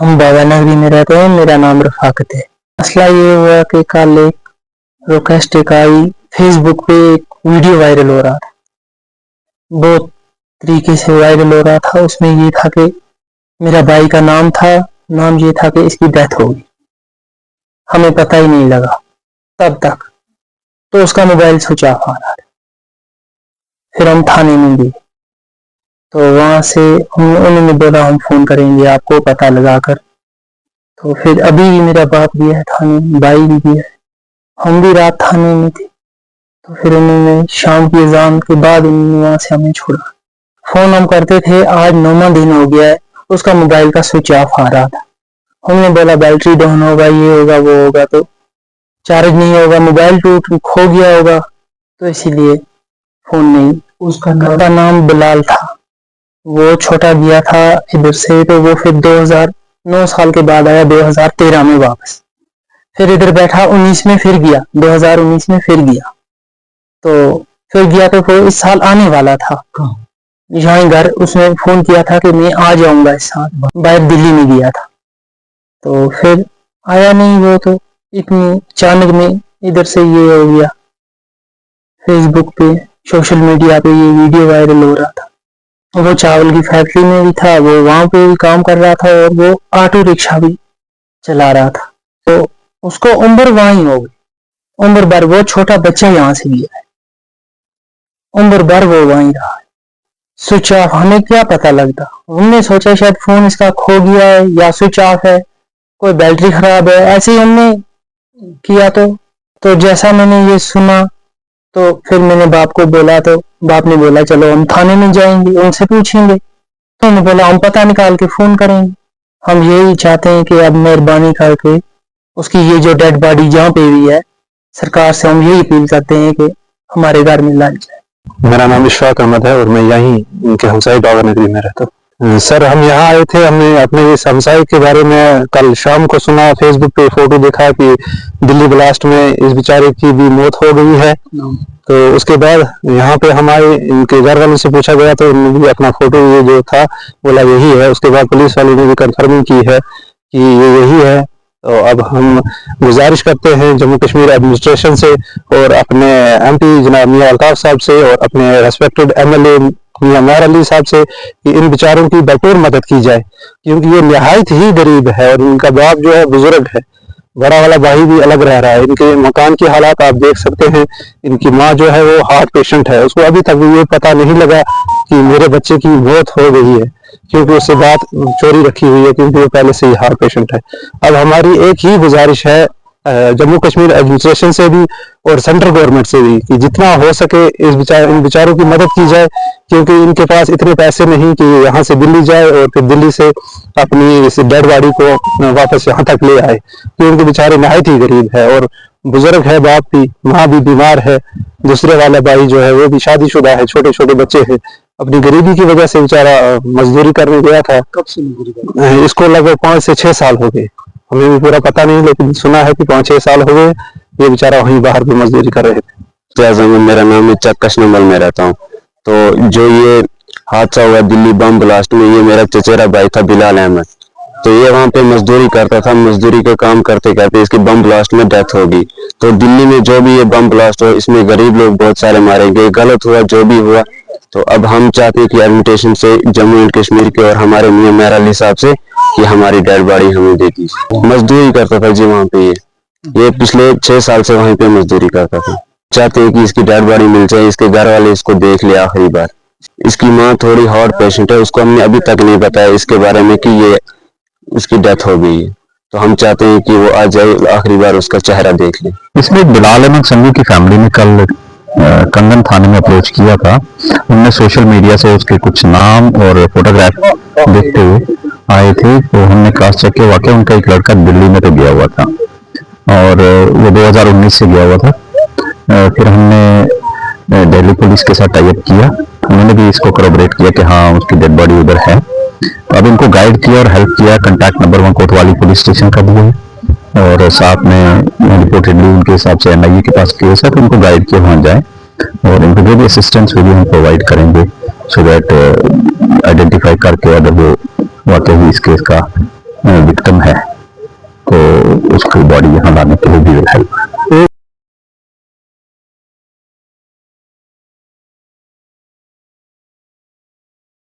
हम बाबा नगरी में रहते हैं। मेरा नाम रफाकत है। मसला ये हुआ कि कल एक रिक्वेस्ट आई, फेसबुक पे एक वीडियो वायरल हो रहा था, बहुत तरीके से वायरल हो रहा था। उसमें ये था कि मेरा भाई का नाम ये था कि इसकी डेथ हो गई। हमें पता ही नहीं लगा तब तक, तो उसका मोबाइल स्विच ऑफ आ रहा था। फिर हम थाने में गए, तो वहां से उन्होंने बोला हम फोन करेंगे आपको पता लगाकर। तो फिर अभी भी मेरा बाप गया है थाने, भाई भी गया है, हम भी रात थाने में थे। तो फिर उन्होंने शाम की अजान के बाद उन्होंने वहां से हमें छोड़ा। फोन हम करते थे, आज 9वां दिन हो गया है, उसका मोबाइल का स्विच ऑफ आ रहा था। हमने बोला बैटरी डाउन होगा, ये होगा वो होगा, तो चार्ज नहीं होगा, मोबाइल खो गया होगा, तो इसीलिए फोन नहीं। उसका नाम बिलाल था। वो छोटा गया था इधर से, तो वो फिर 2009 साल के बाद आया, 2013 में वापस। फिर इधर बैठा 19 में, फिर गया 2019 में, फिर गया। तो फिर गया तो फिर इस साल आने वाला था यहाँ घर। उसने फोन किया था कि मैं आ जाऊंगा इस साल, बाहर दिल्ली में गया था। तो फिर आया नहीं वो, तो इतनी अचानक में इधर से ये हो गया। फेसबुक पे, सोशल मीडिया पे ये वीडियो वायरल हो रहा था। वो चावल की फैक्ट्री में भी था, वो वहां पे भी काम कर रहा था, और वो ऑटो रिक्शा भी चला रहा था। तो उसको उम्र वहीं हो गई, उम्र भर। वो छोटा बच्चा यहाँ से गया है, उम्र भर वो वहीं रहा है। स्विच ऑफ, हमें क्या पता लगता। हमने सोचा शायद फोन इसका खो गया है या स्विच ऑफ है, कोई बैटरी खराब है, ऐसे ही हमने किया। तो जैसा मैंने ये सुना, तो फिर मैंने बाप को बोला, तो बाप ने बोला चलो हम थाने में जाएंगे, उनसे पूछेंगे। तो उन्होंने बोला हम पता निकाल के फोन करेंगे। हम यही चाहते हैं कि अब मेहरबानी करके उसकी ये जो डेड बॉडी जहाँ पे हुई है, सरकार से हम यही अपील करते हैं कि हमारे घर में लाई जाए। मेरा नाम इशफाक अहमद है और मैं यहीं इनके हमसाई बाबा नगरी में रहता हूँ। सर हम यहाँ आए थे, हमने अपने इस हमसाई के बारे में कल शाम को सुना, फेसबुक पे फोटो देखा कि दिल्ली ब्लास्ट में इस बेचारे की भी मौत हो गई है। तो उसके बाद यहाँ पे हमारे इनके घर वालों से पूछा गया, तो उन्होंने भी अपना फोटो ये जो था बोला यही है। उसके बाद पुलिस वालों ने भी कंफर्मिंग की है कि ये यही है। तो अब हम गुजारिश करते हैं जम्मू कश्मीर एडमिनिस्ट्रेशन से और अपने एमपी जनाब मियां अल्ताफ साहब से और अपने रेस्पेक्टेड एमएलए मियां मेहर अली साहब से कि इन बेचारों की भरपूर मदद की जाए, क्योंकि ये निहायत ही गरीब है और इनका बाप जो है बुजुर्ग है, बड़ा वाला भाई भी अलग रह रहा है। इनके मकान की हालात आप देख सकते हैं। इनकी माँ जो है वो हार्ट पेशेंट है, उसको अभी तक भी ये पता नहीं लगा कि मेरे बच्चे की मौत हो गई है, क्योंकि उससे बात चोरी रखी हुई है, क्योंकि वो पहले से ही हार्ट पेशेंट है। अब हमारी एक ही गुजारिश है जम्मू कश्मीर एडमिनिस्ट्रेशन से भी और सेंट्रल गवर्नमेंट से भी कि जितना हो सके इन बेचारों की मदद की जाए, क्योंकि इनके पास इतने पैसे नहीं कि यहाँ से दिल्ली जाए और फिर दिल्ली से अपनी इस डेड बॉडी को वापस यहाँ तक ले आए, क्योंकि बेचारे नहायत ही गरीब है और बुजुर्ग है, बाप भी, माँ भी बीमार है, दूसरे वाला भाई जो है वो भी शादीशुदा है, छोटे छोटे बच्चे हैं। अपनी गरीबी की वजह से बेचारा मजदूरी करने गया था। कब से मजदूरी? इसको लगभग 5 से 6 साल हो गए, हमें भी पूरा पता नहीं, लेकिन सुना है कि 5-6 साल हो गए ये बेचारा वहीं बाहर भी मजदूरी कर रहे थे। मेरा नाम है चक्कश नंबर में रहता हूँ। तो जो ये हादसा हुआ दिल्ली बम ब्लास्ट में, ये मेरा चचेरा भाई था बिलाल अहमद। तो ये वहाँ पे मजदूरी करता था, मजदूरी का काम करते करते इसकी बम ब्लास्ट में डेथ हो गई। तो दिल्ली में जो भी ये बम ब्लास्ट हुआ, इसमें गरीब लोग बहुत सारे मारे गए, गलत हुआ जो भी हुआ। तो अब हम चाहते हैं कि एडमिनिस्ट्रेशन से जम्मू एंड कश्मीर के और हमारे मियां मेहर अली साहब से कि हमारी डेड बॉडी हमें दे दी। मजदूरी करता था जी वहाँ पे, ये पिछले 6 साल से वहीं पे मजदूरी करता था। चाहते हैं कि इसकी डेड बॉडी मिल जाए, इसके घर वाले इसको देख ले आखिरी बार। इसकी माँ थोड़ी हार्ट पेशेंट है, उसको हमने अभी तक नहीं बताया इसके बारे में कि ये उसकी डेथ हो गई है। तो हम चाहते हैं कि वो आ जाए, आखिरी बार उसका चेहरा देख ले। इसमें बिलाल अहमद संधू की फैमिली ने कल कंगन थाने में अप्रोच किया था। उनने सोशल मीडिया से उसके कुछ नाम और फोटोग्राफ देखते हुए आए थे। तो हमने क्रॉस चेक किया, वाकई उनका एक लड़का दिल्ली में तो गया हुआ था और वो 2019 से गया हुआ था। फिर हमने दिल्ली पुलिस के साथ टाइप किया, उन्होंने भी इसको कॉरपोरेट किया कि हाँ उसकी डेड बॉडी उधर है। तो अब इनको गाइड किया और हेल्प किया, कांटेक्ट नंबर 1 कोतवाली पुलिस स्टेशन का दिया और साथ में रिपोर्टेडली उनके हिसाब से एनआईए के पास केस है, तो उनको गाइड किया वहाँ जाए और इनको जो भी असिस्टेंस होगी हम प्रोवाइड करेंगे, सो दैट आइडेंटिफाई करके अगर वो वाकई इस केस का विक्टिम है, तो उसकी बॉडी यहाँ लाने के लिए भी विल हेल्प।